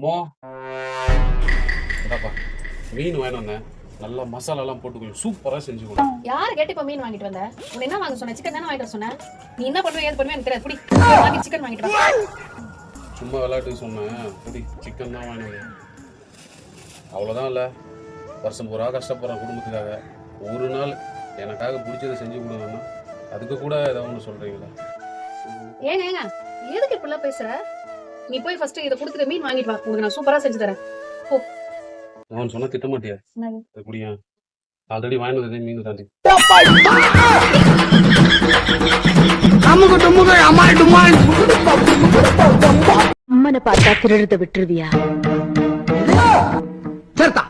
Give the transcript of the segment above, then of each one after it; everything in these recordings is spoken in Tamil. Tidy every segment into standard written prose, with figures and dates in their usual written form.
மோ இந்தாப்பா மீன் வாங்கிட்டு வந்தேன். நல்லா மசாலாலாம் போட்டு கொஞ்சம் சூப்பரா செஞ்சு கொடு. யாரு கேட்டு இப்ப மீன் வாங்கிட்டு வந்த? உன்னை என்ன வாங்க சொன்ன? சிக்கன் தானே வாங்கிட்டு வர சொன்னேன். நீ என்ன பண்ணுவ ஏது பண்ணுவ எனக்கு தெரியாது. புடி வாங்கி சிக்கன் வாங்கிட்டு வா. சும்மா விளையாட்டுக்கு சொன்னேன். புடி சிக்கன் தான் வாங்கிட்டு வந்தேன். அவ்வளோதான் இல்லை, வருஷம் பூரா கஷ்டப்படுறேன் குடும்பத்துக்காக. ஒரு நாள் எனக்காக பிடிச்சதை செஞ்சு கொடுங்கன்னா அதுக்கு கூட ஏதாவது ஒன்று சொல்கிறீங்களா? ஏங்க ஏங்க எதுக்கு இப்படிலாம் பேசுற? நீ போய் ஃபர்ஸ்ட் இதை கொடுத்துட்டு மீன் வாங்கிட்டு வா, உங்களுக்கு நான் சூப்பரா செஞ்சு தரேன். போ. நான் சொன்னா திட்ட மாட்டியா? என்னது? அது குடியா, ஆல்ரெடி வாங்கிட்டு வந்ததே மீன் தாண்டி. அம்மனை பார்த்தா திருடுறத விட்டுருவியா? சரிதா,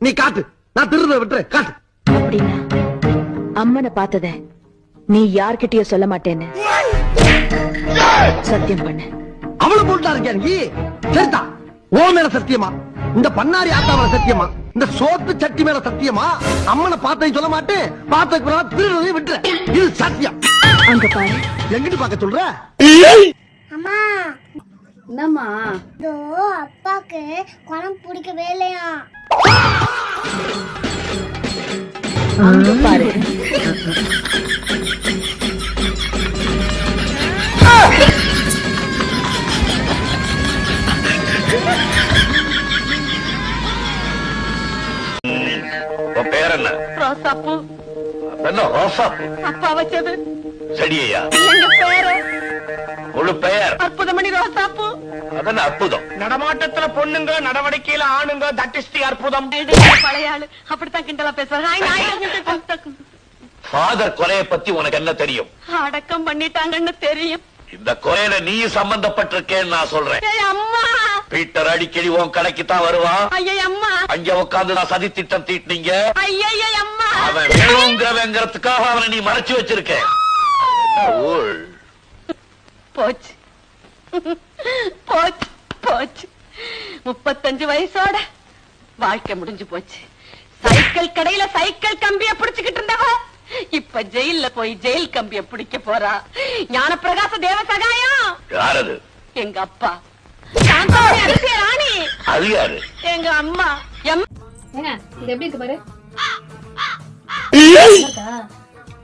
நீ காட்டு, நான் திருடுறத விட்டுரு, காட்டு. அப்படின்னா அம்மனை பார்த்தத நீ யார்கிட்டயோ சொல்ல மாட்டேன்னு சத்தியம் பண்ணு. அவளை போட்டா இருக்கியா நீ? சரிதா, ஓ மேல சத்தியமா, இந்த பண்ணாரி ஆத்தா மேல சத்தியமா, இந்த சோத்து சட்டி மேல சத்தியமா, அம்மனை பார்த்தேன்னு சொல்ல மாட்டேன், பார்த்ததுக்கு திருடுறதையும் விட்டுரு. இது சத்தியம். அங்க பாரு. எங்கிட்டு பார்க்க சொல்ற? அம்மா, என்னம்மா? இதோ அப்பாக்கு குழம்பு பிடிக்கவே இல்லையா? அங்க பாரு. பேர் என்ன? ரோசாப்பூ. என்ன ரோசாப்பூ? அப்பா வச்சது. செடியா? எங்க பேரு முழு பெயர்? அற்புதமணி ரோசாப்பூ. அதென்ன அற்புதம்? நடமாட்டத்துல பொண்ணுங்க, நடவடிக்கையில ஆணுங்க, தட் இஸ் தி அற்புதம். பழைய ஆளு அப்படித்தான் கிண்டலா பேசுவாங்க. ஃபாதர் கொலையை பத்தி உனக்கு என்ன தெரியும்? அடக்கம் பண்ணிட்டாங்கன்னு தெரியும். இந்த கொலையில நீ சம்பந்தப்பட்டிருக்கேன்னு நான் சொல்றேன். அம்மா, பீட்டர் அடிக்கடி உன் கடைக்கு தான் வருவான். ஐயா அம்மா, அங்க உட்கார்ந்து நான் சதி திட்டம் தீட்டினீங்க. ஐயா அம்மா. அவன் வேணுங்கிறவங்கிறதுக்காக அவனை நீ மறைச்சு வச்சிருக்க. என்ன ஊழ்? போச்சு போச்சு போச்சு. 35 வயசோட வாழ்க்கை முடிஞ்சு போச்சு. சைக்கிள் கடையில சைக்கிள் கம்பிய பிடிச்சுக்கிட்டு இருந்தவ இப்ப ஜெயில்ல போய் ஜெயில் கம்பிய பிடிக்க போறா. ஞானப்பிரகாச தேவசகாயம். யாரது? எங்க அப்பா. சாந்தாமணி அரசிய ராணி. அது யாரு? எங்க அம்மா. ஏங்க இது எப்படி இருக்கு பாரு.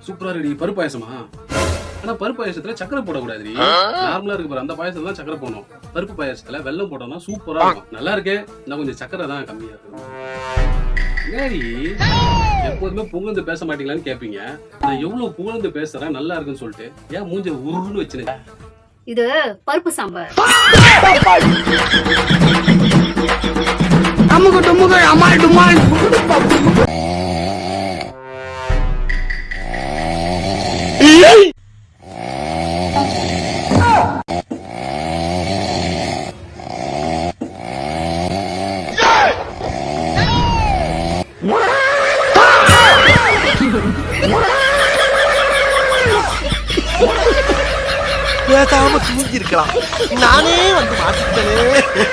சூப்பரா இருக்கு. பருப்பு பாயசமா? ஆனா பருப்பு பாயசத்துல சக்கரை போடக்கூடாது. நார்மலா இருக்கு பாரு, அந்த பாயசத்துல தான் சக்கரை போடணும். பருப்பு பாயசத்துல வெல்லம் போட்டோம்னா சூப்பரா இருக்கும். நல்லா இருக்கு. இன்னும் கொஞ்சம் சக்கரை தான் கம்மியா இருக்கு. ஏடி எப்போதுமே புகழ்ந்து பேச மாட்டீங்களான்னு கேப்பீங்க. நான் எவ்வளவு புகழ்ந்து பேசுறேன் நல்லா இருக்குன்னு சொல்லிட்டு ஏன் மூஞ்ச உருன்னு வச்சுனேன்? இது பருப்பு சாம்பார். அம்முக்கு டும்முக்கு அம்மாள் டும்மாள். பேசாம தூங்கி இருக்கலாம், நானே வந்து மாட்டிக்கிட்டேனே.